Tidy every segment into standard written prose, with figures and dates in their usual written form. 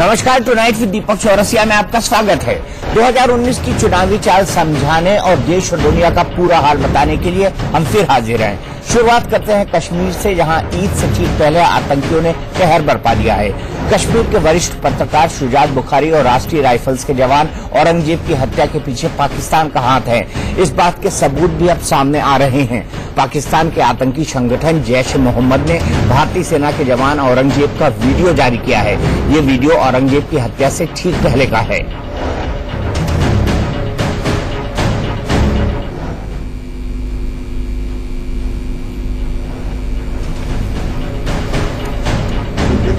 नमस्कार, tonight with दीपक चौरसिया में आपका स्वागत है। 2019 की चुनावी चाल समझाने और देश और दुनिया का पूरा हाल बताने के लिए हम फिर हाजिर हैं। शुरुआत करते हैं कश्मीर से, जहां ईद से ठीक पहले आतंकियों ने कहर बरपा दिया है। कश्मीर के वरिष्ठ पत्रकार शुजात बुखारी और राष्ट्रीय राइफल्स के जवान औरंगजेब की हत्या के पीछे पाकिस्तान का हाथ है। इस बात के सबूत भी अब सामने आ रहे हैं। पाकिस्तान के आतंकी संगठन जैश ए मोहम्मद ने भारतीय सेना के जवान औरंगजेब का वीडियो जारी किया है। ये वीडियो औरंगजेब की हत्या से ठीक पहले का है।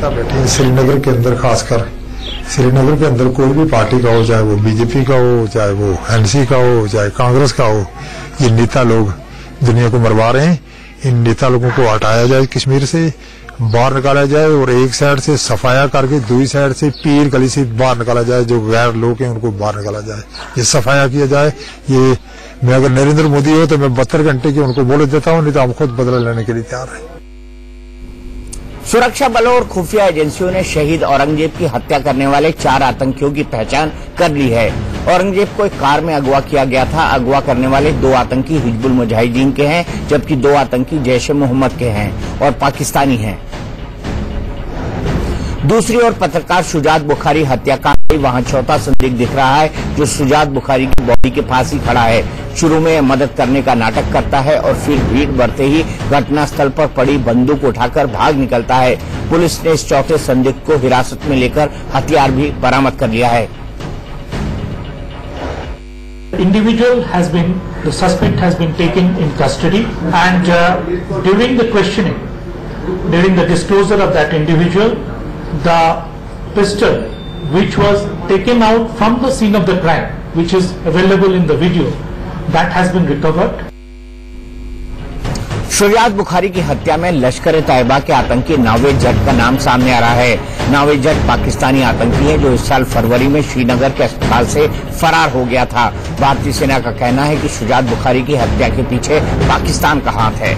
बैठे हैं श्रीनगर के अंदर, खासकर श्रीनगर के अंदर कोई भी पार्टी का हो, चाहे वो बीजेपी का हो, चाहे वो एनसी का हो, चाहे कांग्रेस का हो, ये नेता लोग दुनिया को मरवा रहे हैं। इन नेता लोगों को हटाया जाए, कश्मीर से बाहर निकाला जाए और एक साइड से सफाया करके दूसरी साइड से पीर गली से बाहर निकाला जाए। जो गैर लोग हैं उनको बाहर निकाला जाए, ये सफाया किया जाए। ये मैं अगर नरेंद्र मोदी हो तो मैं 72 घंटे की उनको बोल देता हूँ, नहीं तो हम खुद बदला लेने के लिए तैयार है। सुरक्षा बलों और खुफिया एजेंसियों ने शहीद औरंगजेब की हत्या करने वाले 4 आतंकियों की पहचान कर ली है। औरंगजेब को एक कार में अगवा किया गया था। अगवा करने वाले 2 आतंकी हिजबुल मुजाहिदीन के हैं, जबकि 2 आतंकी जैश ए मोहम्मद के हैं और पाकिस्तानी हैं। दूसरी ओर पत्रकार शुजात बुखारी हत्याकांड में वहां चौथा संदिग्ध दिख रहा है, जो शुजात बुखारी की बॉडी के पास ही खड़ा है। शुरू में मदद करने का नाटक करता है और फिर भीड़ बढ़ते ही घटनास्थल पर पड़ी बंदूक उठाकर भाग निकलता है। पुलिस ने इस चौथे संदिग्ध को हिरासत में लेकर हथियार भी बरामद कर लिया है। The suspect has been taken in custody, and during the questioning, during the disclosure of that individual, the pistol which was taken out from the scene of the crime, which is available in the video, that has been recovered. Shujaat Bukhari की हत्या में लश्कर ए तैयबा के आतंकी नावेद जट का नाम सामने आ रहा है। नावेद जट पाकिस्तानी आतंकी है, जो इस साल फरवरी में श्रीनगर के अस्पताल से फरार हो गया था। भारतीय सेना का कहना है कि शुजात बुखारी की हत्या के पीछे पाकिस्तान का हाथ है।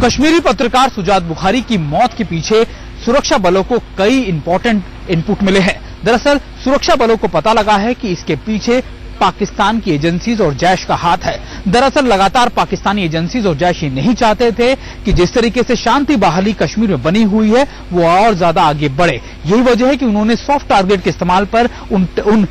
कश्मीरी पत्रकार शुजात बुखारी की मौत के पीछे सुरक्षा बलों को कई इंपॉर्टेंट इनपुट मिले हैं। दरअसल सुरक्षा बलों को पता लगा है कि इसके पीछे पाकिस्तान की एजेंसीज और जैश का हाथ है। दरअसल लगातार पाकिस्तानी एजेंसीज और जैश ये नहीं चाहते थे कि जिस तरीके से शांति बहाली कश्मीर में बनी हुई है वो और ज्यादा आगे बढ़े। यही वजह है कि उन्होंने सॉफ्ट टारगेट के इस्तेमाल पर उन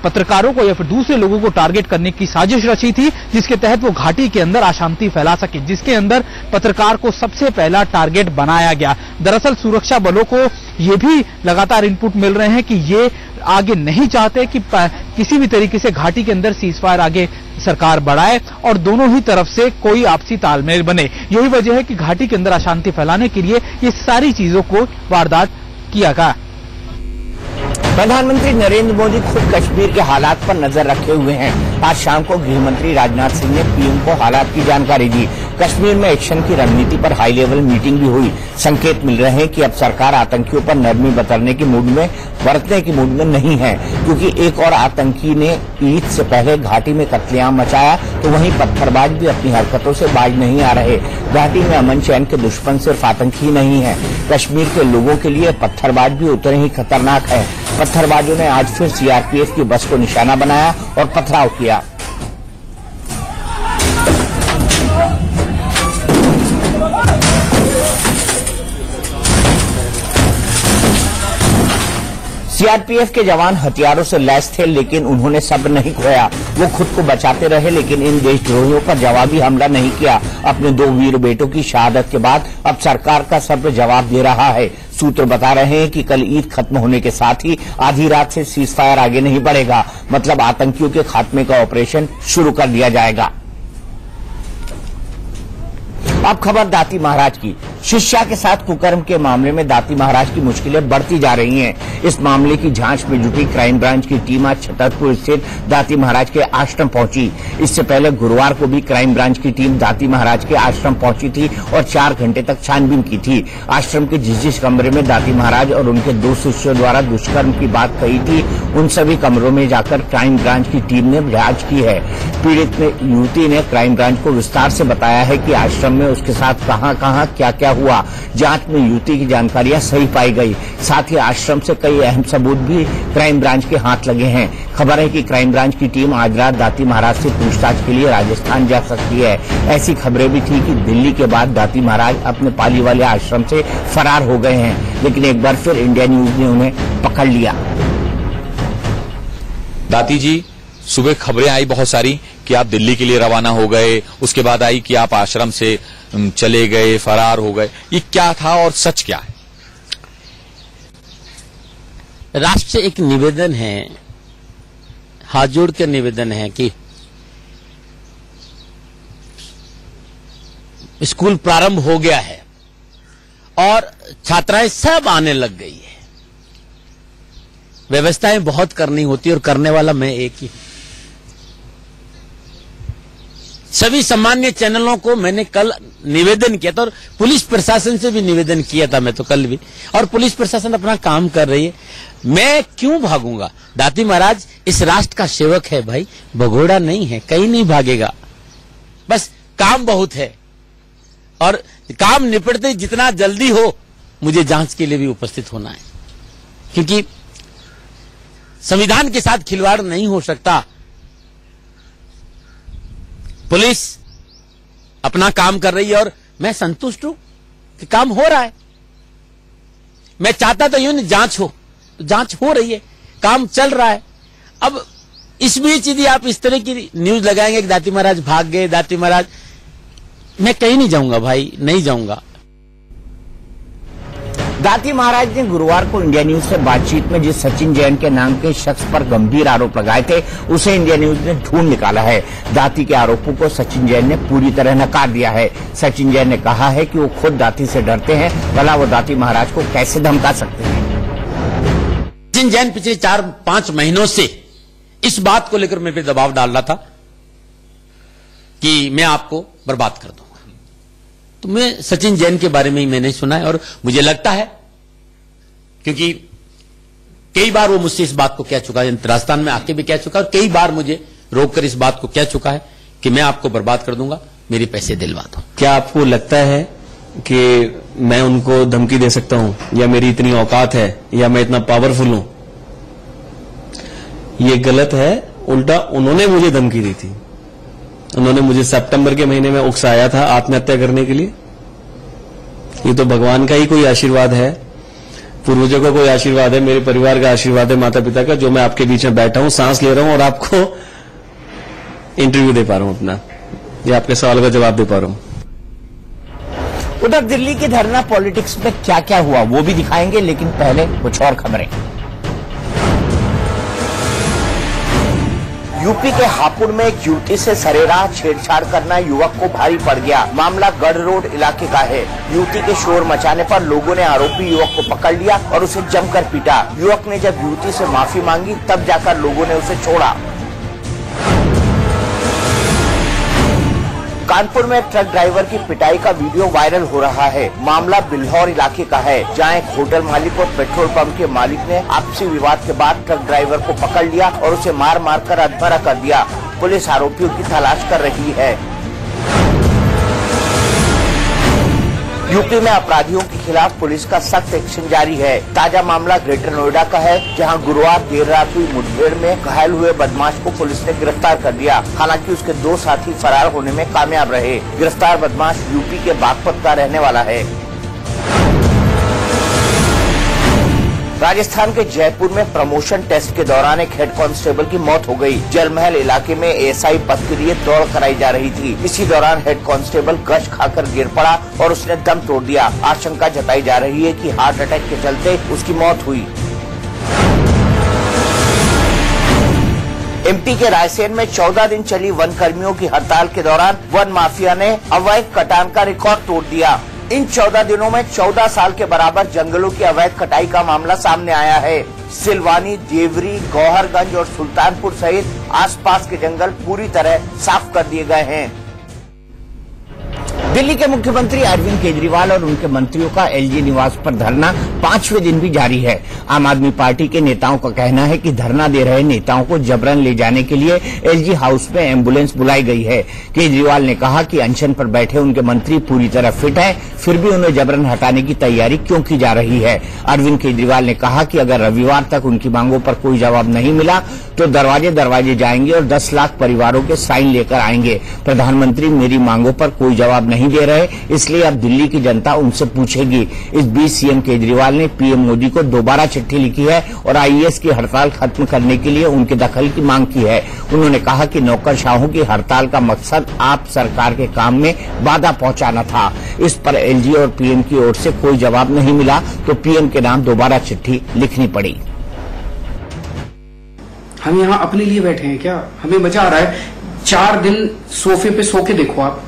पत्रकारों को या फिर दूसरे लोगों को टारगेट करने की साजिश रची थी, जिसके तहत वो घाटी के अंदर अशांति फैला सके, जिसके अंदर पत्रकार को सबसे पहला टारगेट बनाया गया। दरअसल सुरक्षा बलों को ये भी लगातार इनपुट मिल रहे हैं कि ये आगे नहीं चाहते कि किसी भी तरीके से घाटी के अंदर सीजफायर आगे सरकार बढ़ाए और दोनों ही तरफ से कोई आपसी तालमेल बने। यही वजह है कि घाटी के अंदर अशांति फैलाने के लिए ये सारी चीजों को वारदात किया गया। प्रधानमंत्री नरेंद्र मोदी खुद कश्मीर के हालात पर नजर रखे हुए हैं। आज शाम को गृह मंत्री राजनाथ सिंह ने पीएम को हालात की जानकारी दी। कश्मीर में एक्शन की रणनीति पर हाई लेवल मीटिंग भी हुई। संकेत मिल रहे हैं कि अब सरकार आतंकियों पर नरमी बरतने की मूड में नहीं है, क्योंकि एक और आतंकी ने ईद से पहले घाटी में कत्लेआम मचाया, तो वहीं पत्थरबाज भी अपनी हरकतों से बाज नहीं आ रहे। घाटी में अमन चैन के दुश्मन सिर्फ आतंकी ही नहीं है, कश्मीर के लोगों के लिए पत्थरबाज भी उतने ही खतरनाक है। पत्थरबाजों ने आज फिर सीआरपीएफ की बस को निशाना बनाया और पथराव किया। सीआरपीएफ के जवान हथियारों से लैस थे, लेकिन उन्होंने सब्र नहीं खोया। वो खुद को बचाते रहे, लेकिन इन देशद्रोहियों पर जवाबी हमला नहीं किया। अपने 2 वीर बेटों की शहादत के बाद अब सरकार का सब्र जवाब दे रहा है। सूत्र बता रहे हैं कि कल ईद खत्म होने के साथ ही आधी रात से सीजफायर आगे नहीं बढ़ेगा, मतलब आतंकियों के खात्मे का ऑपरेशन शुरू कर दिया जाएगा। अब खबर दाती महाराज की। शिष्या के साथ कुकर्म के मामले में दाती महाराज की मुश्किलें बढ़ती जा रही हैं। इस मामले की जांच में जुटी क्राइम ब्रांच की टीम आज छतरपुर स्थित दाती महाराज के आश्रम पहुंची। इससे पहले गुरुवार को भी क्राइम ब्रांच की टीम दाती महाराज के आश्रम पहुंची थी और 4 घंटे तक छानबीन की थी। आश्रम के जिस कमरे में दाती महाराज और उनके 2 शिष्यों द्वारा दुष्कर्म की बात कही थी, उन सभी कमरों में जाकर क्राइम ब्रांच की टीम ने जांच की है। पीड़ित युवती ने क्राइम ब्रांच को विस्तार से बताया है कि आश्रम में उसके साथ कहां क्या हुआ। जांच में युवती की जानकारियां सही पाई गई। साथ ही आश्रम से कई अहम सबूत भी क्राइम ब्रांच के हाथ लगे हैं। खबर है कि क्राइम ब्रांच की टीम आज रात दाती महाराज से पूछताछ के लिए राजस्थान जा सकती है। ऐसी खबरें भी थी कि दिल्ली के बाद दाती महाराज अपने पाली वाले आश्रम से फरार हो गए हैं, लेकिन एक बार फिर इंडिया न्यूज ने उन्हें पकड़ लिया। दाती जी, सुबह खबरें आई बहुत सारी कि आप दिल्ली के लिए रवाना हो गए, उसके बाद आई कि आप आश्रम से चले गए, फरार हो गए। ये क्या था और सच क्या है? राष्ट्र से एक निवेदन है, हाथ जोड़ कर निवेदन है कि स्कूल प्रारंभ हो गया है और छात्राएं सब आने लग गई है। व्यवस्थाएं बहुत करनी होती है और करने वाला मैं एक ही। सभी सामान्य चैनलों को मैंने कल निवेदन किया था और पुलिस प्रशासन से भी निवेदन किया था मैं तो कल भी, और पुलिस प्रशासन अपना काम कर रही है। मैं क्यों भागूंगा? दाती महाराज इस राष्ट्र का सेवक है भाई, भगोड़ा नहीं है, कहीं नहीं भागेगा। बस काम बहुत है और काम निपटते जितना जल्दी हो मुझे जांच के लिए भी उपस्थित होना है, क्योंकि संविधान के साथ खिलवाड़ नहीं हो सकता। पुलिस अपना काम कर रही है और मैं संतुष्ट हूं कि काम हो रहा है। मैं चाहता तो यूं नहीं जांच हो, तो जांच हो रही है, काम चल रहा है। अब इस बीच यदि आप इस तरह की न्यूज लगाएंगे कि दाती महाराज भाग गए, दाती महाराज, मैं कहीं नहीं जाऊंगा भाई, नहीं जाऊंगा। दाती महाराज ने गुरुवार को इंडिया न्यूज से बातचीत में जिस सचिन जैन के नाम के शख्स पर गंभीर आरोप लगाए थे, उसे इंडिया न्यूज ने ढूंढ निकाला है। दाती के आरोपों को सचिन जैन ने पूरी तरह नकार दिया है। सचिन जैन ने कहा है कि वो खुद दाती से डरते हैं, भला वो दाती महाराज को कैसे धमका सकते हैं। सचिन जैन पिछले 4-5 महीनों से इस बात को लेकर मेरे पे दबाव डाल रहा था कि मैं आपको बर्बाद कर दूंगा। तो मैं सचिन जैन के बारे में ही मैंने सुना है और मुझे लगता है, क्योंकि कई बार वो मुझसे इस बात को कह चुका है, राजस्थान में आके भी कह चुका है और कई बार मुझे रोककर इस बात को कह चुका है कि मैं आपको बर्बाद कर दूंगा, मेरे पैसे दिलवा दो। क्या आपको लगता है कि मैं उनको धमकी दे सकता हूं, या मेरी इतनी औकात है, या मैं इतना पावरफुल हूं? ये गलत है। उल्टा उन्होंने मुझे धमकी दी थी। उन्होंने मुझे सितंबर के महीने में उकसाया था आत्महत्या करने के लिए। ये तो भगवान का ही कोई आशीर्वाद है, पूर्वजों का कोई आशीर्वाद है, मेरे परिवार का आशीर्वाद है, माता पिता का, जो मैं आपके बीच में बैठा हूं, सांस ले रहा हूं और आपको इंटरव्यू दे पा रहा हूं अपना, या आपके सवाल का जवाब दे पा रहा हूं। उधर दिल्ली के धरना पॉलिटिक्स में क्या क्या हुआ वो भी दिखाएंगे, लेकिन पहले कुछ और खबरें। यूपी के हापुड़ में एक युवती से सरेराह छेड़छाड़ करना युवक को भारी पड़ गया। मामला गढ़ रोड इलाके का है। युवती के शोर मचाने पर लोगों ने आरोपी युवक को पकड़ लिया और उसे जमकर पीटा। युवक ने जब युवती से माफी मांगी तब जाकर लोगों ने उसे छोड़ा। कानपुर में ट्रक ड्राइवर की पिटाई का वीडियो वायरल हो रहा है। मामला बिल्हौर इलाके का है, जहां एक होटल मालिक और पेट्रोल पंप के मालिक ने आपसी विवाद के बाद ट्रक ड्राइवर को पकड़ लिया और उसे मार मार कर अधमरा कर दिया। पुलिस आरोपियों की तलाश कर रही है। यूपी में अपराधियों के खिलाफ पुलिस का सख्त एक्शन जारी है। ताजा मामला ग्रेटर नोएडा का है, जहां गुरुवार देर रात हुई मुठभेड़ में घायल हुए बदमाश को पुलिस ने गिरफ्तार कर दिया। हालांकि उसके 2 साथी फरार होने में कामयाब रहे। गिरफ्तार बदमाश यूपी के बागपत का रहने वाला है। राजस्थान के जयपुर में प्रमोशन टेस्ट के दौरान एक हेड कांस्टेबल की मौत हो गई। जलमहल इलाके में एएसआई पद के लिए दौड़ कराई जा रही थी। इसी दौरान हेड कांस्टेबल गश खाकर गिर पड़ा और उसने दम तोड़ दिया। आशंका जताई जा रही है कि हार्ट अटैक के चलते उसकी मौत हुई। एमपी के रायसेन में 14 दिन चली वन कर्मियों की हड़ताल के दौरान वन माफिया ने अवैध कटान का रिकॉर्ड तोड़ दिया। इन 14 दिनों में 14 साल के बराबर जंगलों की अवैध कटाई का मामला सामने आया है। सिलवानी, देवरी, गौहरगंज और सुल्तानपुर सहित आसपास के जंगल पूरी तरह साफ कर दिए गए हैं। दिल्ली के मुख्यमंत्री अरविंद केजरीवाल और उनके मंत्रियों का एलजी निवास पर धरना 5वें दिन भी जारी है। आम आदमी पार्टी के नेताओं का कहना है कि धरना दे रहे नेताओं को जबरन ले जाने के लिए एलजी हाउस में एम्बुलेंस बुलाई गई है। केजरीवाल ने कहा कि अनशन पर बैठे उनके मंत्री पूरी तरह फिट हैं, फिर भी उन्हें जबरन हटाने की तैयारी क्यों की जा रही है। अरविंद केजरीवाल ने कहा कि अगर रविवार तक उनकी मांगों पर कोई जवाब नहीं मिला तो दरवाजे दरवाजे जाएंगे और 10 लाख परिवारों के साइन लेकर आएंगे। प्रधानमंत्री मेरी मांगों पर कोई जवाब नहीं दे रहे, इसलिए अब दिल्ली की जनता उनसे पूछेगी। इस बीच सीएम केजरीवाल ने पीएम मोदी को दोबारा चिट्ठी लिखी है और आईएएस की हड़ताल खत्म करने के लिए उनके दखल की मांग की है। उन्होंने कहा कि नौकरशाहों की हड़ताल का मकसद आप सरकार के काम में बाधा पहुंचाना था। इस पर एलजी और पीएम की ओर से कोई जवाब नहीं मिला तो पीएम के नाम दोबारा चिट्ठी लिखनी पड़ी। हम यहाँ अपने लिए बैठे हैं क्या? हमें मजा आ रहा है। 4 दिन सोफे पे सो के देखो आप,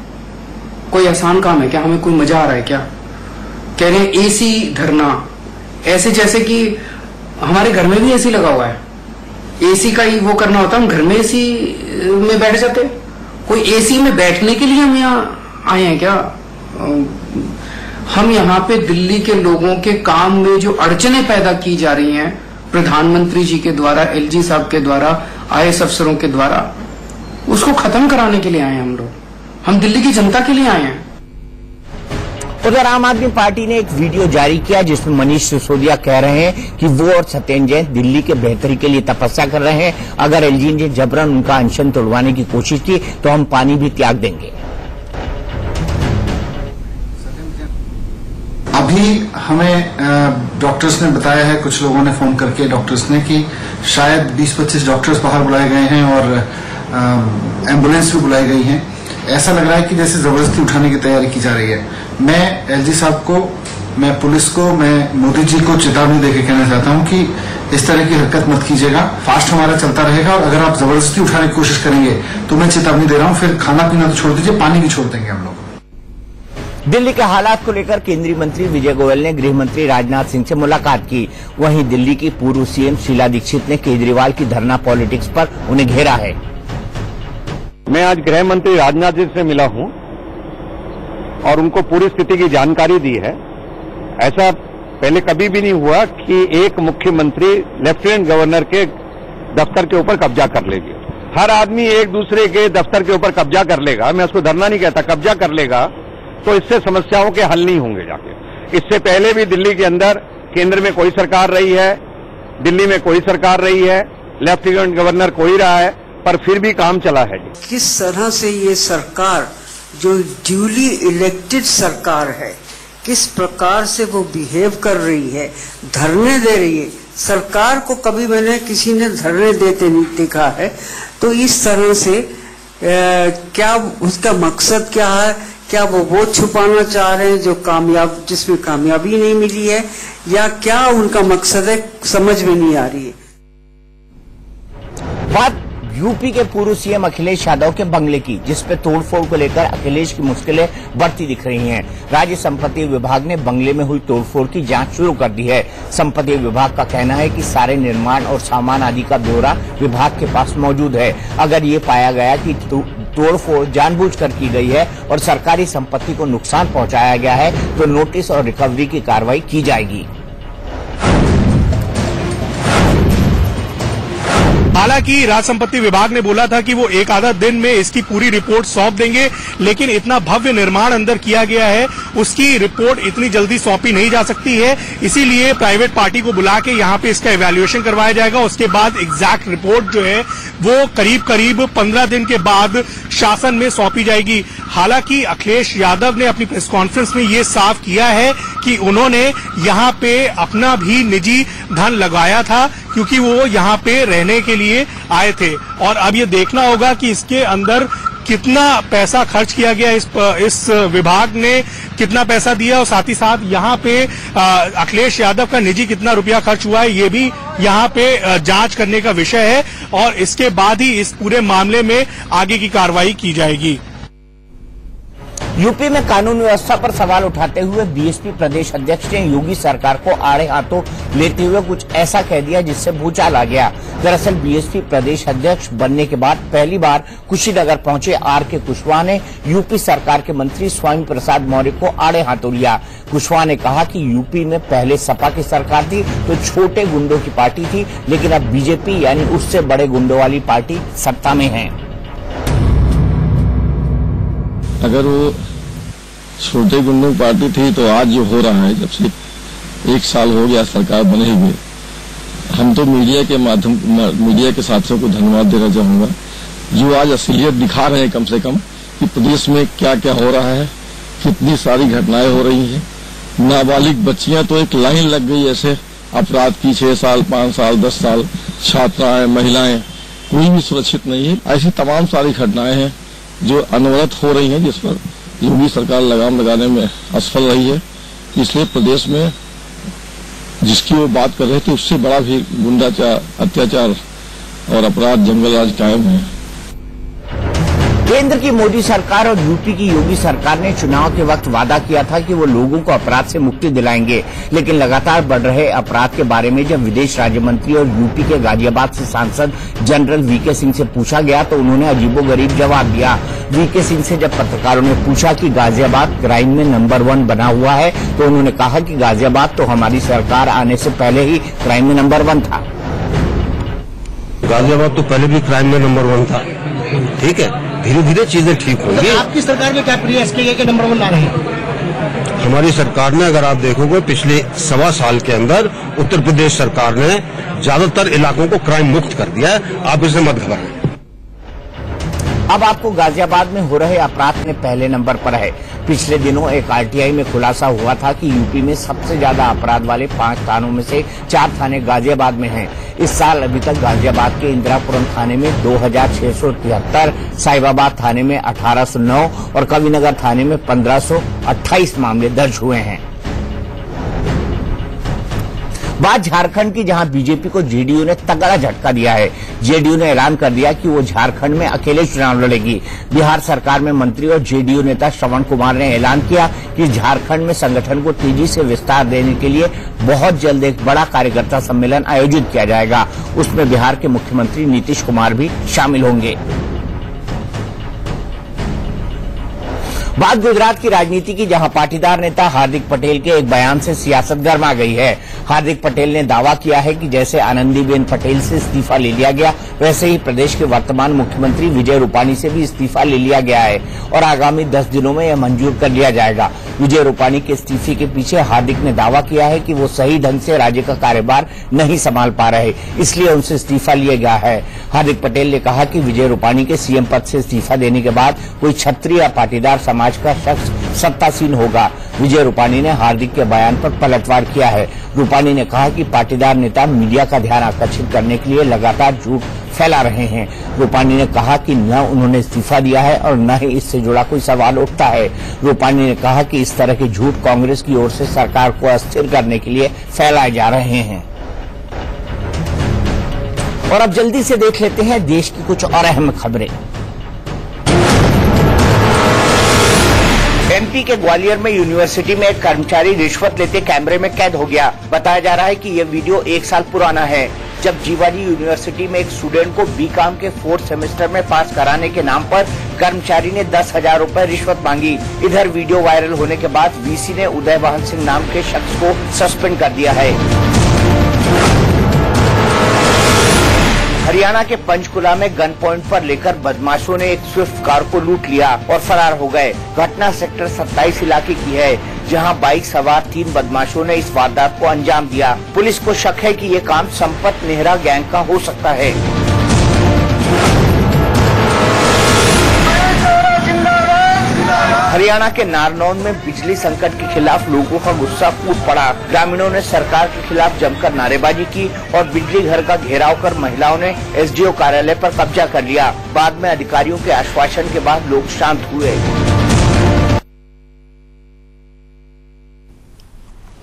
कोई आसान काम है क्या? हमें कोई मजा आ रहा है क्या? कह रहे हैं एसी धरना, ऐसे जैसे कि हमारे घर में भी एसी लगा हुआ है। एसी का ही वो करना होता, हम घर में एसी में बैठ जाते। कोई एसी में बैठने के लिए हम यहाँ आए हैं क्या? हम यहाँ पे दिल्ली के लोगों के काम में जो अड़चने पैदा की जा रही हैं प्रधानमंत्री जी के द्वारा, एलजी साहब के द्वारा, आईएएस अफसरों के द्वारा, उसको खत्म कराने के लिए आए हैं हम लोग। हम दिल्ली की जनता के लिए आए हैं। उधर आम आदमी पार्टी ने एक वीडियो जारी किया जिसमें मनीष सिसोदिया कह रहे हैं कि वो और सत्येंद्र जैन दिल्ली के बेहतरी के लिए तपस्या कर रहे हैं। अगर एलजी ने जबरन उनका अनशन तोड़वाने की कोशिश की तो हम पानी भी त्याग देंगे। अभी हमें डॉक्टर्स ने बताया है, कुछ लोगों ने फोन करके डॉक्टर्स ने, कि शायद 20-25 डॉक्टर्स बाहर बुलाए गए हैं और एम्बुलेंस भी बुलाई गई है। ऐसा लग रहा है कि जैसे जबरदस्ती उठाने की तैयारी की जा रही है। मैं एलजी साहब को, मैं पुलिस को, मैं मोदी जी को चेतावनी देकर कहना चाहता हूं कि इस तरह की हरकत मत कीजिएगा। फास्ट हमारा चलता रहेगा और अगर आप जबरदस्ती उठाने की कोशिश करेंगे तो मैं चेतावनी दे रहा हूं, फिर खाना पीना तो छोड़ दीजिए, पानी भी छोड़ देंगे हम लोग। दिल्ली के हालात को लेकर केंद्रीय मंत्री विजय गोयल ने गृह मंत्री राजनाथ सिंह से मुलाकात की। वहीं दिल्ली की पूर्व सीएम शीला दीक्षित ने केजरीवाल की धरना पॉलिटिक्स पर उन्हें घेरा है। मैं आज गृह मंत्री राजनाथ जी से मिला हूं और उनको पूरी स्थिति की जानकारी दी है। ऐसा पहले कभी भी नहीं हुआ कि एक मुख्यमंत्री लेफ्टिनेंट गवर्नर के दफ्तर के ऊपर कब्जा कर लेगी। हर आदमी एक दूसरे के दफ्तर के ऊपर कब्जा कर लेगा, मैं उसको धरना नहीं कहता, कब्जा कर लेगा, तो इससे समस्याओं के हल नहीं होंगे जाके। इससे पहले भी दिल्ली के अंदर केंद्र में कोई सरकार रही है, दिल्ली में कोई सरकार रही है, लेफ्टिनेंट गवर्नर कोई रहा है, पर फिर भी काम चला है। किस तरह से ये सरकार जो ड्यूली इलेक्टेड सरकार है, किस प्रकार से वो बिहेव कर रही है, धरने दे रही है। सरकार को कभी मैंने किसी ने धरने देते नहीं देखा है। तो इस तरह से क्या उसका मकसद क्या है? क्या वो छुपाना चाह रहे हैं जो जिसमें कामयाबी नहीं मिली है, या क्या उनका मकसद है, समझ में नहीं आ रही है। बात यूपी के पूर्व सीएम अखिलेश यादव के बंगले की, जिसपे तोड़फोड़ को लेकर अखिलेश की मुश्किलें बढ़ती दिख रही हैं। राज्य संपत्ति विभाग ने बंगले में हुई तोड़फोड़ की जांच शुरू कर दी है। संपत्ति विभाग का कहना है कि सारे निर्माण और सामान आदि का ब्यौरा विभाग के पास मौजूद है। अगर ये पाया गया कि तोड़फोड़ जानबूझकर की गई है और सरकारी संपत्ति को नुकसान पहुंचाया गया है तो नोटिस और रिकवरी की कार्रवाई की जाएगी। हालांकि राज संपत्ति विभाग ने बोला था कि वो एक आधा दिन में इसकी पूरी रिपोर्ट सौंप देंगे, लेकिन इतना भव्य निर्माण अंदर किया गया है, उसकी रिपोर्ट इतनी जल्दी सौंपी नहीं जा सकती है। इसीलिए प्राइवेट पार्टी को बुला के यहाँ पे इसका इवैल्यूएशन करवाया जाएगा। उसके बाद एग्जैक्ट रिपोर्ट जो है वो करीब 15 दिन के बाद शासन में सौंपी जाएगी। हालांकि अखिलेश यादव ने अपनी प्रेस कॉन्फ्रेंस में ये साफ किया है कि उन्होंने यहाँ पे अपना भी निजी धन लगाया था, क्योंकि वो यहाँ पे रहने के लिए आए थे। और अब ये देखना होगा कि इसके अंदर कितना पैसा खर्च किया गया, इस विभाग ने कितना पैसा दिया, और साथ ही साथ यहाँ पे अखिलेश यादव का निजी कितना रुपया खर्च हुआ है, ये भी यहाँ पे जांच करने का विषय है। और इसके बाद ही इस पूरे मामले में आगे की कार्रवाई की जाएगी। यूपी में कानून व्यवस्था पर सवाल उठाते हुए बीएसपी प्रदेश अध्यक्ष ने योगी सरकार को आड़े हाथों लेते हुए कुछ ऐसा कह दिया जिससे भूचाल आ गया। दरअसल बीएसपी प्रदेश अध्यक्ष बनने के बाद पहली बार कुशीनगर पहुंचे आर.के. कुशवाहा ने यूपी सरकार के मंत्री स्वामी प्रसाद मौर्य को आड़े हाथों लिया। कुशवाहा ने कहा कि यूपी में पहले सपा की सरकार थी तो छोटे गुंडों की पार्टी थी, लेकिन अब बीजेपी यानी उससे बड़े गुंडों वाली पार्टी सत्ता में है। अगर वो छोटे गुंडों की पार्टी थी तो आज जो हो रहा है, जब से 1 साल हो गया सरकार बने हुए, हम तो मीडिया के साथियों को धन्यवाद देना चाहूंगा जो आज असलियत दिखा रहे हैं कम से कम कि प्रदेश में क्या क्या हो रहा है, कितनी सारी घटनाएं हो रही हैं। नाबालिग बच्चियां तो एक लाइन लग गई ऐसे अपराध की, 6 साल 5 साल 10 साल, छात्राएं महिलाएं कोई भी सुरक्षित नहीं है। ऐसी तमाम सारी घटनाएं हैं जो अनवरत हो रही हैं, जिस पर योगी सरकार लगाम लगाने में असफल रही है। इसलिए प्रदेश में जिसकी वो बात कर रहे थे उससे बड़ा भी गुंडाचार, अत्याचार और अपराध जंगल राज कायम है। केंद्र की मोदी सरकार और यूपी की योगी सरकार ने चुनाव के वक्त वादा किया था कि वो लोगों को अपराध से मुक्ति दिलाएंगे, लेकिन लगातार बढ़ रहे अपराध के बारे में जब विदेश राज्य मंत्री और यूपी के गाजियाबाद से सांसद जनरल वीके सिंह से पूछा गया तो उन्होंने अजीबोगरीब जवाब दिया। वीके सिंह से जब पत्रकारों ने पूछा कि गाजियाबाद क्राइम में नंबर 1 बना हुआ है तो उन्होंने कहा कि गाजियाबाद तो हमारी सरकार आने से पहले ही क्राइम में नंबर 1 था। गाजियाबाद तो पहले भी क्राइम में नंबर 1 था, ठीक है, धीरे धीरे चीजें ठीक होंगी। तो आपकी सरकार में क्या प्रयास किए गए कि नंबर 1 ला रहे हैं? हमारी सरकार ने, अगर आप देखोगे, पिछले 1.25 साल के अंदर उत्तर प्रदेश सरकार ने ज्यादातर इलाकों को क्राइम मुक्त कर दिया है। आप इसे मत घबराएं। अब आपको गाजियाबाद में हो रहे अपराध में पहले नंबर पर है। पिछले दिनों एक आरटीआई में खुलासा हुआ था कि यूपी में सबसे ज्यादा अपराध वाले 5 थानों में से 4 थाने गाजियाबाद में हैं। इस साल अभी तक गाजियाबाद के इंदिरापुरम थाने में 2673, साहिबाबाद थाने में 1809 और कविनगर थाने में 1528 मामले दर्ज हुए हैं। बात झारखंड की, जहां बीजेपी को जेडीयू ने तगड़ा झटका दिया है। जेडीयू ने ऐलान कर दिया कि वो झारखंड में अकेले चुनाव लड़ेगी। बिहार सरकार में मंत्री और जेडीयू नेता श्रवण कुमार ने ऐलान किया कि झारखंड में संगठन को तेजी से विस्तार देने के लिए बहुत जल्द एक बड़ा कार्यकर्ता सम्मेलन आयोजित किया जाएगा। उसमें बिहार के मुख्यमंत्री नीतीश कुमार भी शामिल होंगे। बात गुजरात की राजनीति की, जहां पाटीदार नेता हार्दिक पटेल के एक बयान से सियासत गर्मा गई है। हार्दिक पटेल ने दावा किया है कि जैसे आनंदीबेन पटेल से इस्तीफा ले लिया गया, वैसे ही प्रदेश के वर्तमान मुख्यमंत्री विजय रूपाणी से भी इस्तीफा ले लिया गया है और आगामी 10 दिनों में यह मंजूर कर लिया जाएगा। विजय रूपाणी के इस्तीफे के पीछे हार्दिक ने दावा किया है कि वो सही ढंग से राज्य का कार्यभार नहीं संभाल पा रहे, इसलिए उनसे इस्तीफा लिया गया है। हार्दिक पटेल ने कहा कि विजय रूपाणी के सीएम पद से इस्तीफा देने के बाद कोई छत्री या पाटीदार समाज का शख्स सत्तासीन होगा। विजय रूपाणी ने हार्दिक के बयान पर पलटवार किया है। रूपाणी ने कहा कि पाटीदार नेता मीडिया का ध्यान आकर्षित करने के लिए लगातार झूठ फैला रहे हैं। रूपाणी ने कहा कि न उन्होंने इस्तीफा दिया है और न ही इससे जुड़ा कोई सवाल उठता है। रूपाणी ने कहा कि इस तरह के झूठ कांग्रेस की ओर से सरकार को अस्थिर करने के लिए फैलाए जा रहे हैं। और अब जल्दी से देख लेते हैं देश की कुछ और अहम खबरें। एमपी के ग्वालियर में यूनिवर्सिटी में एक कर्मचारी रिश्वत लेते कैमरे में कैद हो गया। बताया जा रहा है कि यह वीडियो 1 साल पुराना है, जब जीवाजी यूनिवर्सिटी में एक स्टूडेंट को बीकॉम के 4th सेमेस्टर में पास कराने के नाम पर कर्मचारी ने 10,000 रुपए रिश्वत मांगी। इधर वीडियो वायरल होने के बाद वीसी ने उदय वाहन सिंह नाम के शख्स को सस्पेंड कर दिया है। हरियाणा के पंचकुला में गन पॉइंट पर लेकर बदमाशों ने एक स्विफ्ट कार को लूट लिया और फरार हो गए। घटना सेक्टर 27 इलाके की है, जहां बाइक सवार 3 बदमाशों ने इस वारदात को अंजाम दिया। पुलिस को शक है कि ये काम संपत नेहरा गैंग का हो सकता है। हरियाणा के नारनौल में बिजली संकट के खिलाफ लोगों का गुस्सा फूट पड़ा। ग्रामीणों ने सरकार के खिलाफ जमकर नारेबाजी की और बिजली घर का घेराव कर महिलाओं ने एसडीओ कार्यालय पर कब्जा कर लिया। बाद में अधिकारियों के आश्वासन के बाद लोग शांत हुए।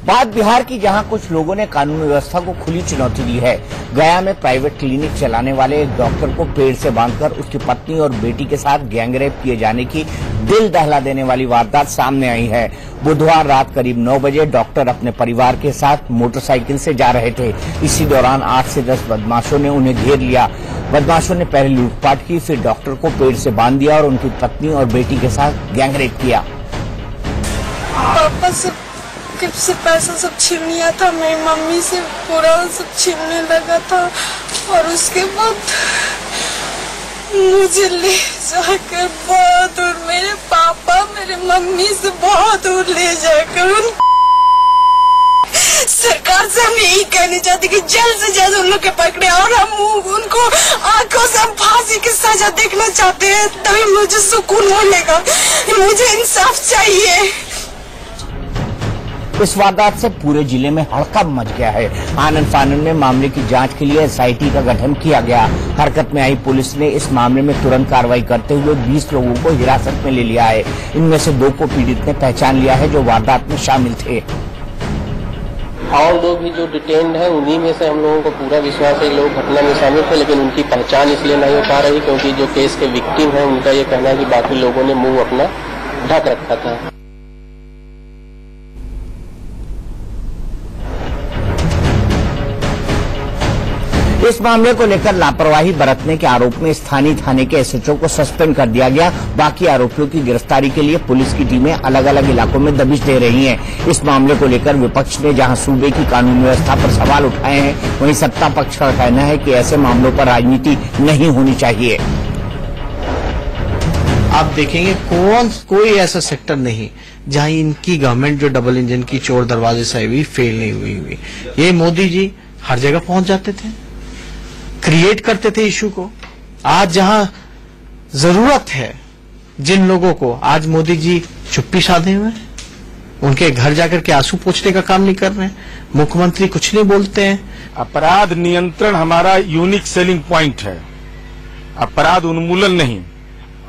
बात बिहार की, जहां कुछ लोगों ने कानून व्यवस्था को खुली चुनौती दी है। गया में प्राइवेट क्लिनिक चलाने वाले एक डॉक्टर को पेड़ से बांधकर उसकी पत्नी और बेटी के साथ गैंगरेप किए जाने की दिल दहला देने वाली वारदात सामने आई है। बुधवार रात करीब 9 बजे डॉक्टर अपने परिवार के साथ मोटरसाइकिल से जा रहे थे। इसी दौरान 8 से 10 बदमाशों ने उन्हें घेर लिया। बदमाशों ने पहले लूटपाट की, फिर डॉक्टर को पेड़ से बांध दिया और उनकी पत्नी और बेटी के साथ गैंगरेप किया। पापा से पैसा सब छीन लिया था, मेरी मम्मी से पूरा सब छीनने लगा था और उसके बाद मुझे ले जाकर बहुत दूर, मेरे पापा मेरे मम्मी से बहुत दूर ले जाकर सरकार से हम यही कहना चाहते कि जल्द से जल्द उन लोग के पकड़े और हम उनको आंखों से हम फांसी की सजा देखना चाहते हैं, तभी मुझे सुकून मिलेगा। मुझे इंसाफ चाहिए। इस वारदात से पूरे जिले में हड़कंप मच गया है। आनन फानन में मामले की जांच के लिए SIT का गठन किया गया। हरकत में आई पुलिस ने इस मामले में तुरंत कार्रवाई करते हुए 20 लोगों को हिरासत में ले लिया है। इनमें से 2 को पीड़ित ने पहचान लिया है जो वारदात में शामिल थे। और लोग भी जो डिटेन्ड हैं उन्हीं में से हम लोगों को पूरा विश्वास है लोग घटना में शामिल थे, लेकिन उनकी पहचान इसलिए नहीं हो पा रही क्योंकि जो केस के विक्टिम हैं उनका ये कहना है कि बाकी लोगों ने मुंह अपना ढक रखा था। इस मामले को लेकर लापरवाही बरतने के आरोप में स्थानीय थाने के SHO को सस्पेंड कर दिया गया। बाकी आरोपियों की गिरफ्तारी के लिए पुलिस की टीमें अलग अलग इलाकों में दबिश दे रही हैं। इस मामले को लेकर विपक्ष ने जहां सूबे की कानून व्यवस्था पर सवाल उठाए हैं, वहीं सत्ता पक्ष का कहना है कि ऐसे मामलों पर राजनीति नहीं होनी चाहिए। आप देखेंगे कोई ऐसा सेक्टर नहीं जहां इनकी गवर्नमेंट जो डबल इंजन की चोर दरवाजे से आई हुई फेल नहीं हुई। ये मोदी जी हर जगह पहुंच जाते थे, क्रिएट करते थे इशू को। आज जहां जरूरत है जिन लोगों को, आज मोदी जी चुप्पी साधे हुए हैं, उनके घर जाकर के आंसू पोंछने का काम नहीं कर रहे हैं। मुख्यमंत्री कुछ नहीं बोलते हैं। अपराध नियंत्रण हमारा यूनिक सेलिंग पॉइंट है, अपराध उन्मूलन नहीं।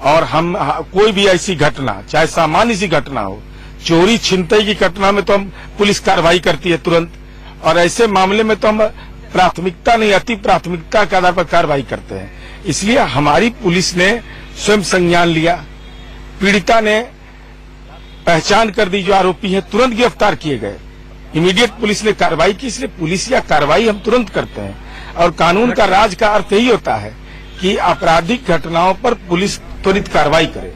और हम कोई भी ऐसी घटना, चाहे सामान्य सी घटना हो, चोरी छिनतई की घटना में तो हम पुलिस कार्रवाई करती है तुरंत, और ऐसे मामले में तो हम प्राथमिकता नहीं, अति प्राथमिकता के आधार पर कार्रवाई करते हैं। इसलिए हमारी पुलिस ने स्वयं संज्ञान लिया, पीड़िता ने पहचान कर दी जो आरोपी है, तुरंत गिरफ्तार किए गए। इमीडिएट पुलिस ने कार्रवाई की, इसलिए पुलिस या कार्रवाई हम तुरंत करते हैं। और कानून का राज का अर्थ यही होता है कि आपराधिक घटनाओं पर पुलिस त्वरित कार्रवाई करे।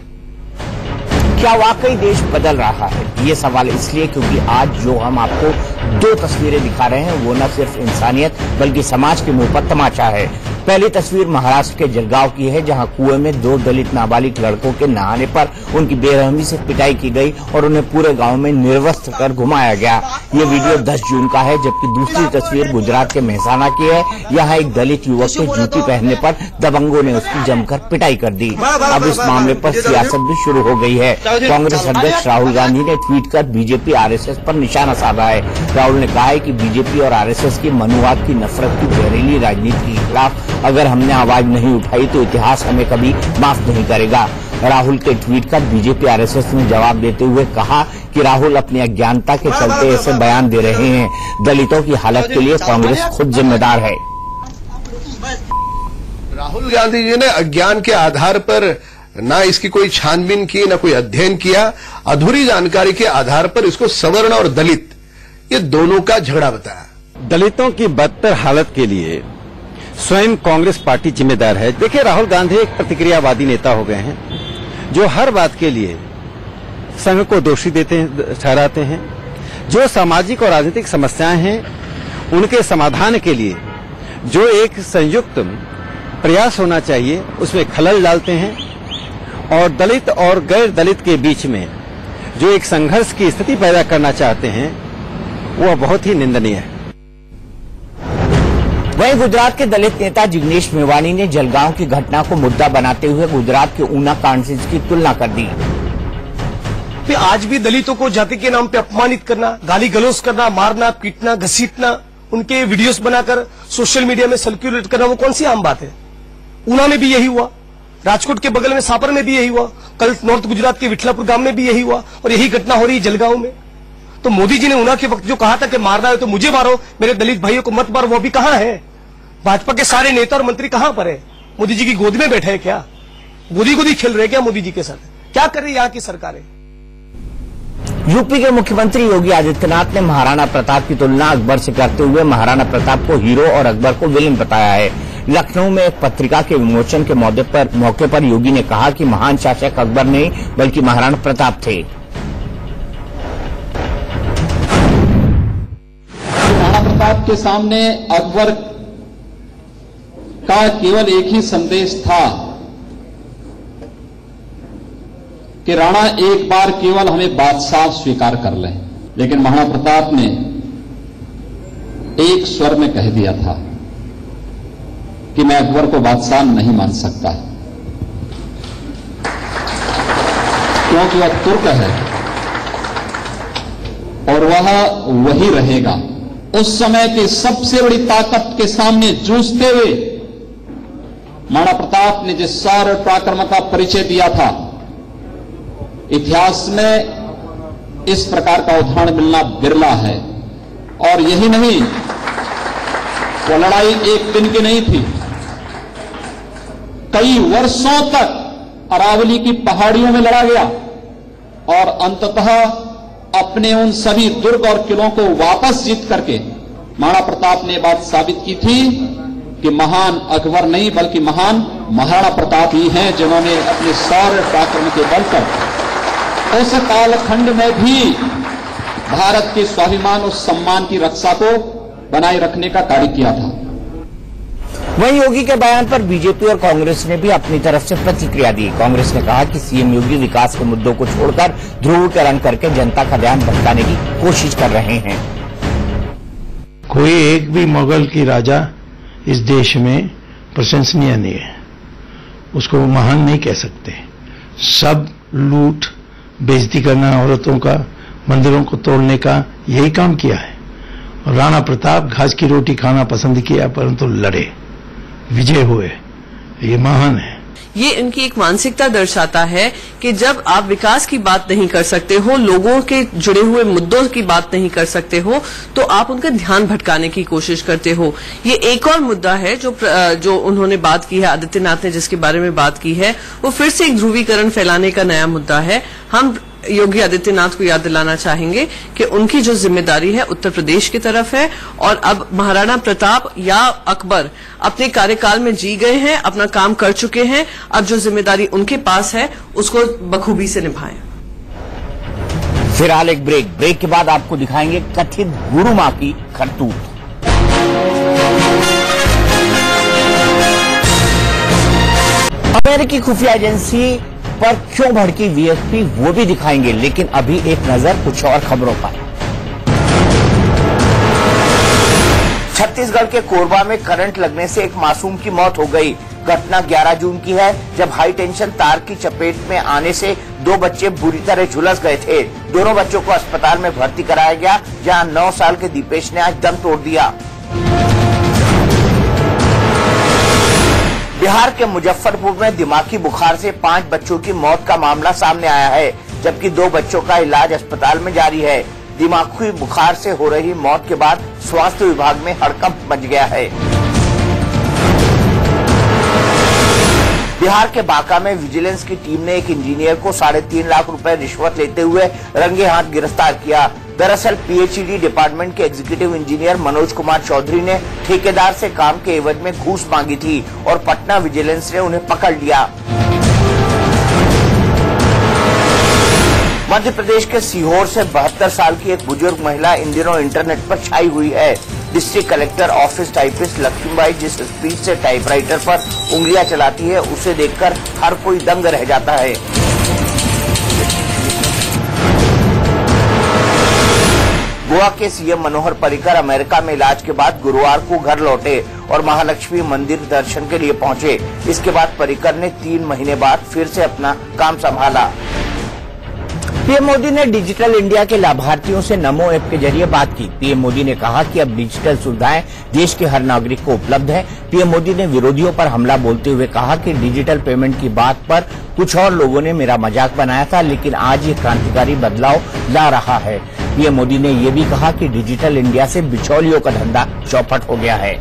क्या वाकई देश बदल रहा है? ये सवाल इसलिए क्योंकि आज जो हम आपको 2 तस्वीरें दिखा रहे हैं वो न सिर्फ इंसानियत बल्कि समाज के मुंह पर तमाचा है। पहली तस्वीर महाराष्ट्र के जलगांव की है, जहां कुएं में 2 दलित नाबालिग लड़कों के नहाने पर उनकी बेरहमी से पिटाई की गई और उन्हें पूरे गांव में निर्वस्त्र कर घुमाया गया। ये वीडियो 10 जून का है, जबकि दूसरी तस्वीर गुजरात के मेहसाना की है। यहाँ एक दलित युवक के जूती पहनने पर दबंगों ने उसकी जमकर पिटाई कर दी। अब इस मामले पर सियासत भी शुरू हो गई है। कांग्रेस अध्यक्ष राहुल गांधी ने ट्वीट कर बीजेपी RSS पर निशाना साधा है। राहुल ने कहा है कि बीजेपी और RSS की मनुवाद की नफरत की जहरीली राजनीति के खिलाफ अगर हमने आवाज नहीं उठाई तो इतिहास हमें कभी माफ नहीं करेगा। राहुल के ट्वीट का बीजेपी RSS ने जवाब देते हुए कहा कि राहुल अपनी अज्ञानता के चलते ऐसे बयान दे रहे हैं। दलितों की हालत के लिए कांग्रेस खुद जिम्मेदार है। राहुल गांधी जी ने अज्ञान के आधार पर ना इसकी कोई छानबीन की, ना कोई अध्ययन किया, अधूरी जानकारी के आधार पर इसको सवर्ण और दलित ये दोनों का झगड़ा बताया। दलितों की बदतर हालत के लिए स्वयं कांग्रेस पार्टी जिम्मेदार है। देखिए, राहुल गांधी एक प्रतिक्रियावादी नेता हो गए हैं जो हर बात के लिए संघ को दोषी ठहराते हैं। जो सामाजिक और राजनीतिक समस्याएं हैं उनके समाधान के लिए जो एक संयुक्त प्रयास होना चाहिए उसमें खलल डालते हैं, और दलित और गैर दलित के बीच में जो एक संघर्ष की स्थिति पैदा करना चाहते हैं वह बहुत ही निंदनीय है। वहीं गुजरात के दलित नेता जिग्नेश मेवानी ने जलगांव की घटना को मुद्दा बनाते हुए गुजरात के ऊना कांड से इसकी तुलना कर दी। आज भी दलितों को जाति के नाम पे अपमानित करना, गाली गलौज करना, मारना, पीटना, घसीटना, उनके वीडियोस बनाकर सोशल मीडिया में सर्कुलेट करना, वो कौन सी आम बात है? ऊना में भी यही हुआ, राजकोट के बगल में सापर में भी यही हुआ, कल नॉर्थ गुजरात के विठलापुर गांव में भी यही हुआ, और यही घटना हो रही है जलगांव में। तो मोदी जी ने उन्होंने के वक्त जो कहा था कि मारना है तो मुझे मारो, मेरे दलित भाइयों को मत मारो, वो भी कहां है? भाजपा के सारे नेता और मंत्री कहां पर है? मोदी जी की गोद में बैठे हैं क्या? गोदी गोदी खेल रहे क्या मोदी जी के साथ? क्या कर रही है यहाँ की सरकारें? यूपी के मुख्यमंत्री योगी आदित्यनाथ ने महाराणा प्रताप की तुलना अकबर से करते हुए महाराणा प्रताप को हीरो और अकबर को विलेन बताया है। लखनऊ में एक पत्रिका के विमोचन के मौके पर योगी ने कहा कि महान शासक अकबर नहीं बल्कि महाराणा प्रताप थे। महाराणा प्रताप के सामने अकबर का केवल एक ही संदेश था कि राणा एक बार केवल हमें बादशाह स्वीकार कर लें, लेकिन महाराणा प्रताप ने एक स्वर में कह दिया था कि मैं अकबर को बादशाह नहीं मान सकता, क्योंकि वह तुर्क है और वह वही रहेगा। उस समय की सबसे बड़ी ताकत के सामने जूझते हुए महाराणा प्रताप ने जिस शौर्य और पराक्रम का परिचय दिया था, इतिहास में इस प्रकार का उदाहरण मिलना बिरला है। और यही नहीं, वो लड़ाई एक दिन की नहीं थी, कई वर्षों तक अरावली की पहाड़ियों में लड़ा गया और अंततः अपने उन सभी दुर्ग और किलों को वापस जीत करके महाराणा प्रताप ने बात साबित की थी कि महान अकबर नहीं बल्कि महान महाराणा प्रताप ही हैं, जिन्होंने अपने शौर्य पराक्रम के बल पर उस कालखंड में भी भारत के स्वाभिमान और सम्मान की रक्षा को बनाए रखने का कार्य किया था। वहीं योगी के बयान पर बीजेपी और कांग्रेस ने भी अपनी तरफ से प्रतिक्रिया दी। कांग्रेस ने कहा कि सीएम योगी विकास के मुद्दों को छोड़कर ध्रुवीकरण करके जनता का ध्यान भटकाने की कोशिश कर रहे हैं। कोई एक भी मुगल की राजा इस देश में प्रशंसनीय नहीं है, उसको महान नहीं कह सकते। सब लूट बेइज्जती करना, औरतों का, मंदिरों को तोड़ने का यही काम किया है। और राणा प्रताप घास की रोटी खाना पसंद किया परंतु लड़े, विजय हुए, ये महान है। ये इनकी एक मानसिकता दर्शाता है कि जब आप विकास की बात नहीं कर सकते हो, लोगों के जुड़े हुए मुद्दों की बात नहीं कर सकते हो, तो आप उनका ध्यान भटकाने की कोशिश करते हो। ये एक और मुद्दा है जो उन्होंने बात की है, आदित्यनाथ ने जिसके बारे में बात की है, वो फिर से एक ध्रुवीकरण फैलाने का नया मुद्दा है। हम योगी आदित्यनाथ को याद दिलाना चाहेंगे कि उनकी जो जिम्मेदारी है उत्तर प्रदेश की तरफ है और अब महाराणा प्रताप या अकबर अपने कार्यकाल में जी गए हैं, अपना काम कर चुके हैं। अब जो जिम्मेदारी उनके पास है उसको बखूबी से निभाएं। फिलहाल एक ब्रेक के बाद आपको दिखाएंगे कथित गुरु मां की करतूत। अमेरिकी खुफिया एजेंसी पर क्यों भड़की वीएफपी वो भी दिखाएंगे, लेकिन अभी एक नजर कुछ और खबरों पर। छत्तीसगढ़ के कोरबा में करंट लगने से एक मासूम की मौत हो गई। घटना 11 जून की है, जब हाई टेंशन तार की चपेट में आने से 2 बच्चे बुरी तरह झुलस गए थे। दोनों बच्चों को अस्पताल में भर्ती कराया गया, जहां 9 साल के दीपेश ने आज दम तोड़ दिया। बिहार के मुजफ्फरपुर में दिमागी बुखार से 5 बच्चों की मौत का मामला सामने आया है, जबकि 2 बच्चों का इलाज अस्पताल में जारी है। दिमागी बुखार से हो रही मौत के बाद स्वास्थ्य विभाग में हड़कंप मच गया है। बिहार के बांका में विजिलेंस की टीम ने एक इंजीनियर को 3.5 लाख रुपए रिश्वत लेते हुए रंगे हाथ गिरफ्तार किया। दरअसल पीएचईडी डिपार्टमेंट के एग्जीक्यूटिव इंजीनियर मनोज कुमार चौधरी ने ठेकेदार से काम के एवज में घूस मांगी थी और पटना विजिलेंस ने उन्हें पकड़ लिया। मध्य प्रदेश के सीहोर से 72 साल की एक बुजुर्ग महिला इन दिनों इंटरनेट पर छाई हुई है। District collector office typist Laxmibai जिस स्पीड से टाइपराइटर पर उंगलियां चलाती है, उसे देखकर हर कोई दंग रह जाता है। गोवा के सीएम मनोहर पर्रिकर अमेरिका में इलाज के बाद गुरुवार को घर लौटे और महालक्ष्मी मंदिर दर्शन के लिए पहुंचे। इसके बाद पर्रिकर ने 3 महीने बाद फिर से अपना काम संभाला। पीएम मोदी ने डिजिटल इंडिया के लाभार्थियों से नमो ऐप के जरिए बात की। पीएम मोदी ने कहा कि अब डिजिटल सुविधाएं देश के हर नागरिक को उपलब्ध है। पीएम मोदी ने विरोधियों पर हमला बोलते हुए कहा कि डिजिटल पेमेंट की बात पर कुछ और लोगों ने मेरा मजाक बनाया था, लेकिन आज ये क्रांतिकारी बदलाव ला रहा है। पीएम मोदी ने ये भी कहा कि डिजिटल इंडिया से बिचौलियों का धंधा चौपट हो गया है।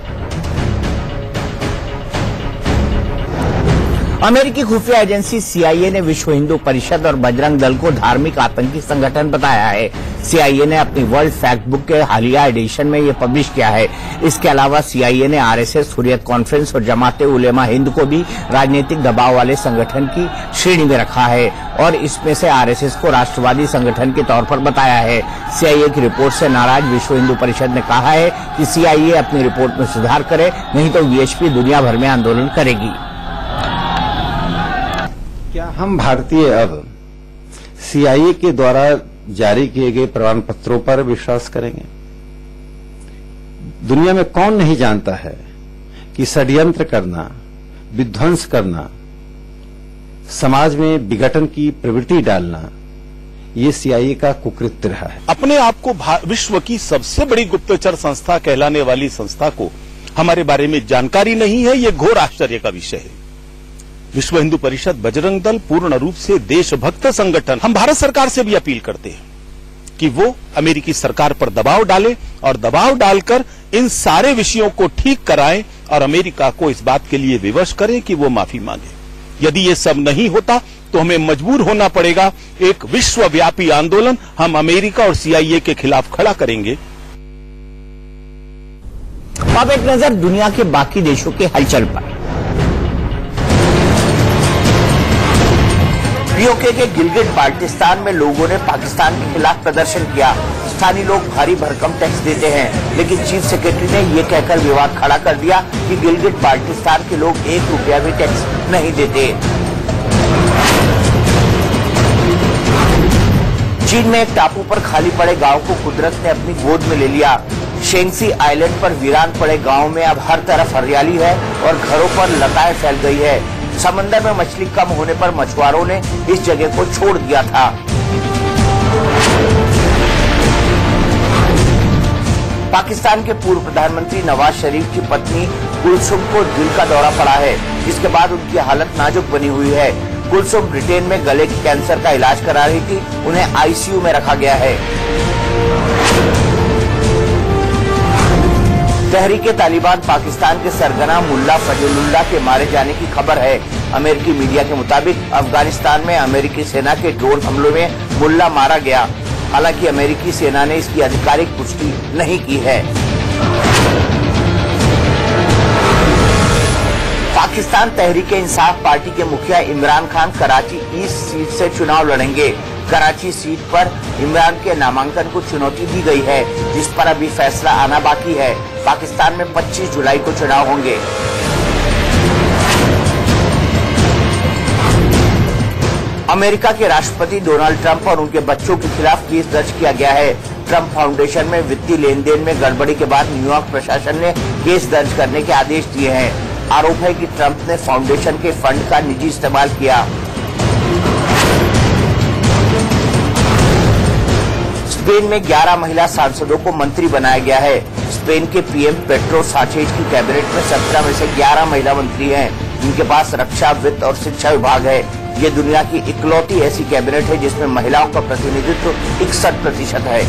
अमेरिकी खुफिया एजेंसी सीआईए ने विश्व हिंदू परिषद और बजरंग दल को धार्मिक आतंकी संगठन बताया है। सीआईए ने अपनी वर्ल्ड फैक्ट बुक के हालिया एडिशन में ये पब्लिश किया है। इसके अलावा सीआईए ने आरएसएस, हुर्रियत कॉन्फ्रेंस और जमाते उलेमा हिंद को भी राजनीतिक दबाव वाले संगठन की श्रेणी में रखा है और इसमें से आरएसएस को राष्ट्रवादी संगठन के तौर पर बताया है। सीआईए की रिपोर्ट से नाराज विश्व हिंदू परिषद ने कहा है कि सीआईए अपनी रिपोर्ट में सुधार करे, नहीं तो वीएचपी दुनिया भर में आंदोलन करेगी। क्या हम भारतीय अब सीआईए के द्वारा जारी किए गए प्रमाण पत्रों पर विश्वास करेंगे? दुनिया में कौन नहीं जानता है कि षड्यंत्र करना, विध्वंस करना, समाज में विघटन की प्रवृत्ति डालना, ये सीआईए का कुकृत्य रहा है। अपने आप को विश्व की सबसे बड़ी गुप्तचर संस्था कहलाने वाली संस्था को हमारे बारे में जानकारी नहीं है, ये घोर आश्चर्य का विषय है। विश्व हिंदू परिषद, बजरंग दल पूर्ण रूप से देशभक्त संगठन। हम भारत सरकार से भी अपील करते हैं कि वो अमेरिकी सरकार पर दबाव डाले और दबाव डालकर इन सारे विषयों को ठीक कराएं और अमेरिका को इस बात के लिए विवश करें कि वो माफी मांगे। यदि ये सब नहीं होता तो हमें मजबूर होना पड़ेगा, एक विश्वव्यापी आंदोलन हम अमेरिका और सीआईए के खिलाफ खड़ा करेंगे। अब एक नजर दुनिया के बाकी देशों के हलचल पर। पीओके के गिलगिट बाल्टिस्तान में लोगों ने पाकिस्तान के खिलाफ प्रदर्शन किया। स्थानीय लोग भारी भरकम टैक्स देते हैं, लेकिन चीफ सेक्रेटरी ने यह कहकर विवाद खड़ा कर दिया कि गिलगिट बाल्टिस्तान के लोग 1 रुपया भी टैक्स नहीं देते। चीन में एक टापू पर खाली पड़े गांव को कुदरत ने अपनी गोद में ले लिया। शेंगसी आइलैंड पर वीरान पड़े गांव में अब हर तरफ हरियाली है और घरों पर लताएं फैल गई है। समंदर में मछली कम होने पर मछुआरों ने इस जगह को छोड़ दिया था। पाकिस्तान के पूर्व प्रधानमंत्री नवाज शरीफ की पत्नी कुलसुम को दिल का दौरा पड़ा है, जिसके बाद उनकी हालत नाजुक बनी हुई है। कुलसुम ब्रिटेन में गले के कैंसर का इलाज करा रही थी, उन्हें आईसीयू में रखा गया है। तहरीके तालिबान पाकिस्तान के सरगना मुल्ला फजलुल्लाह के मारे जाने की खबर है। अमेरिकी मीडिया के मुताबिक अफगानिस्तान में अमेरिकी सेना के ड्रोन हमलों में मुल्ला मारा गया। हालांकि अमेरिकी सेना ने इसकी आधिकारिक पुष्टि नहीं की है। पाकिस्तान तहरीके इंसाफ पार्टी के मुखिया इमरान खान कराची ईस्ट सीट से चुनाव लड़ेंगे। कराची सीट पर इमरान के नामांकन को चुनौती दी गई है, जिस पर अभी फैसला आना बाकी है। पाकिस्तान में 25 जुलाई को चुनाव होंगे। अमेरिका के राष्ट्रपति डोनाल्ड ट्रंप और उनके बच्चों के खिलाफ केस दर्ज किया गया है। ट्रंप फाउंडेशन में वित्तीय लेन देन में गड़बड़ी के बाद न्यूयॉर्क प्रशासन ने केस दर्ज करने के आदेश दिए हैं। आरोप है कि ट्रंप ने फाउंडेशन के फंड का निजी इस्तेमाल किया। स्पेन में 11 महिला सांसदों को मंत्री बनाया गया है। स्पेन के पीएम पेड्रो साnchez की कैबिनेट में 17 में से 11 महिला मंत्री हैं। इनके पास रक्षा, वित्त और शिक्षा विभाग है। ये दुनिया की इकलौती ऐसी कैबिनेट है जिसमें महिलाओं का प्रतिनिधित्व 61% है।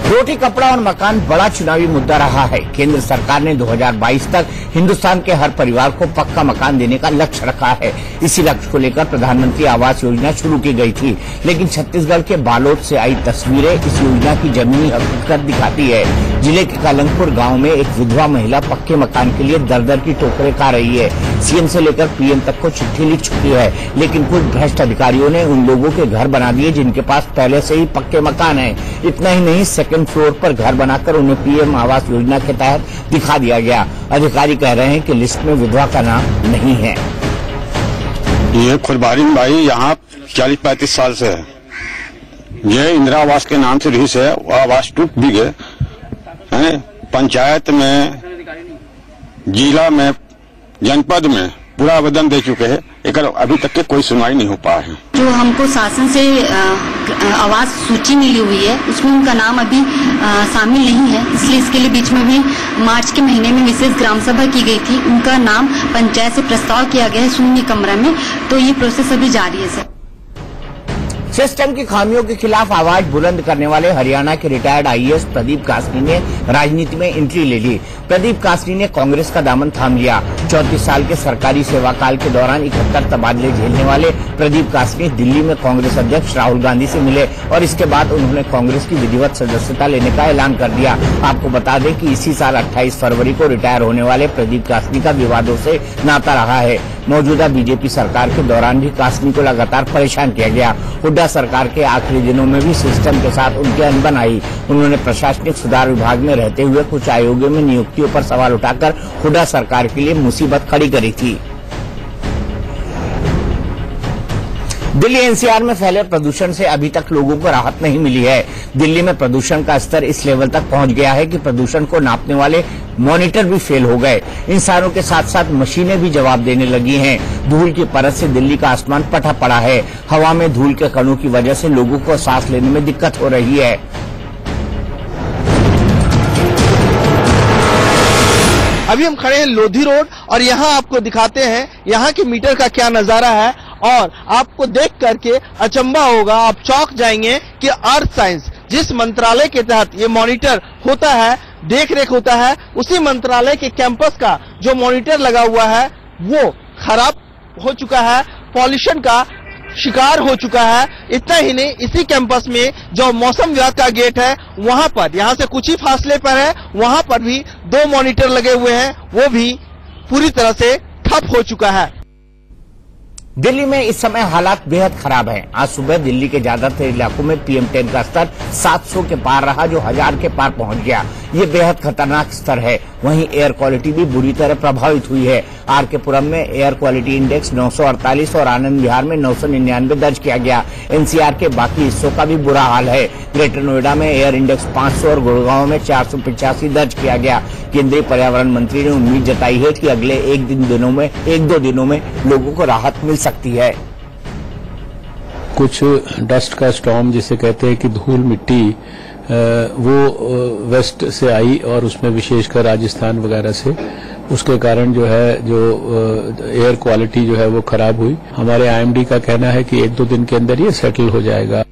रोटी, कपड़ा और मकान बड़ा चुनावी मुद्दा रहा है। केंद्र सरकार ने 2022 तक हिंदुस्तान के हर परिवार को पक्का मकान देने का लक्ष्य रखा है। इसी लक्ष्य को लेकर प्रधानमंत्री आवास योजना शुरू की गई थी, लेकिन छत्तीसगढ़ के बालोद से आई तस्वीरें इस योजना की जमीनी हकीकत दिखाती है। जिले के कालंगपुर गांव में एक विधवा महिला पक्के मकान के लिए दर-दर की ठोकरें खा रही है। सीएम से लेकर पीएम तक को चिट्ठी लिख चुकी है, लेकिन कुछ भ्रष्ट अधिकारियों ने उन लोगों के घर बना दिए जिनके पास पहले से ही पक्के मकान है। इतना ही नहीं, सेकंड फ्लोर पर घर बनाकर उन्हें पीएम आवास योजना के तहत दिखा दिया गया। अधिकारी कह रहे हैं कि लिस्ट में विधवा का नाम नहीं है। ये खुरबारिन भाई यहाँ 40-35 साल से है। ये इंदिरा आवास के नाम से रही है, वो आवास टूट भी गए हैं। पंचायत में, जिला में, जनपद में पूरा आवेदन दे चुके हैं, लेकिन अभी तक के कोई सुनवाई नहीं हो पाया है। जो हमको शासन से आवास सूची मिली हुई है, उसमें उनका नाम अभी शामिल नहीं है, इसलिए इसके लिए बीच में भी मार्च के महीने में विशेष ग्राम सभा की गई थी। उनका नाम पंचायत से प्रस्ताव किया गया है शून्य कमरा में, तो ये प्रोसेस अभी जारी है सर। सिस्टम की खामियों के खिलाफ आवाज बुलंद करने वाले हरियाणा के रिटायर्ड आईएएस प्रदीप कासनी ने राजनीति में एंट्री ले ली। प्रदीप कासनी ने कांग्रेस का दामन थाम लिया। 34 साल के सरकारी सेवा काल के दौरान 71 तबादले झेलने वाले प्रदीप कासनी दिल्ली में कांग्रेस अध्यक्ष राहुल गांधी से मिले और इसके बाद उन्होंने कांग्रेस की विधिवत सदस्यता लेने का ऐलान कर दिया। आपको बता दें कि इसी साल 28 फरवरी को रिटायर होने वाले प्रदीप कासनी का विवादों से नाता रहा है। मौजूदा बीजेपी सरकार के दौरान भी कासनी को लगातार परेशान किया गया। हुड्डा सरकार के आखिरी दिनों में भी सिस्टम के साथ उनकी अनबन आई। उन्होंने प्रशासनिक सुधार विभाग में रहते हुए कुछ आयोगों में नियुक्तियों पर सवाल उठाकर हुड्डा सरकार के लिए मुसीबत खड़ी करी थी। दिल्ली एनसीआर में फैले प्रदूषण से अभी तक लोगों को राहत नहीं मिली है। दिल्ली में प्रदूषण का स्तर इस लेवल तक पहुंच गया है कि प्रदूषण को नापने वाले मॉनिटर भी फेल हो गए। इंसानों के साथ साथ मशीनें भी जवाब देने लगी हैं। धूल की परत से दिल्ली का आसमान पटा पड़ा है। हवा में धूल के कणों की वजह से लोगों को सांस लेने में दिक्कत हो रही है। अभी हम खड़े हैं लोधी रोड और यहाँ आपको दिखाते हैं यहाँ के मीटर का क्या नजारा है और आपको देख करके अचंभा होगा, आप चौंक जाएंगे कि अर्थ साइंस जिस मंत्रालय के तहत ये मॉनिटर होता है, देख रेख होता है, उसी मंत्रालय के कैंपस का जो मॉनिटर लगा हुआ है वो खराब हो चुका है, पॉल्यूशन का शिकार हो चुका है। इतना ही नहीं, इसी कैंपस में जो मौसम विभाग का गेट है वहां पर, यहाँ से कुछ ही फासले पर है, वहां पर भी 2 मॉनिटर लगे हुए हैं, वो भी पूरी तरह से ठप हो चुका है। दिल्ली में इस समय हालात बेहद खराब हैं। आज सुबह दिल्ली के ज्यादातर इलाकों में PM10 का स्तर 700 के पार रहा, जो 1000 के पार पहुंच गया। ये बेहद खतरनाक स्तर है। वहीं एयर क्वालिटी भी बुरी तरह प्रभावित हुई है। RK पुरम में एयर क्वालिटी इंडेक्स 948 और आनंद विहार में 999 दर्ज किया गया। NCR के बाकी हिस्सों का भी बुरा हाल है। ग्रेटर नोएडा में एयर इंडेक्स 500 और गुड़गांव में 485 दर्ज किया गया। केंद्रीय पर्यावरण मंत्री ने उम्मीद जताई है कि अगले 1-2 दिनों में लोगों को राहत मिल सकती है। कुछ डस्ट का स्टॉर्म जिसे कहते हैं कि धूल मिट्टी वो वेस्ट से आई और उसमें विशेषकर राजस्थान वगैरह से, उसके कारण जो है जो एयर क्वालिटी जो है वो खराब हुई। हमारे IMD का कहना है कि 1-2 दिन के अंदर ये सेटल हो जाएगा।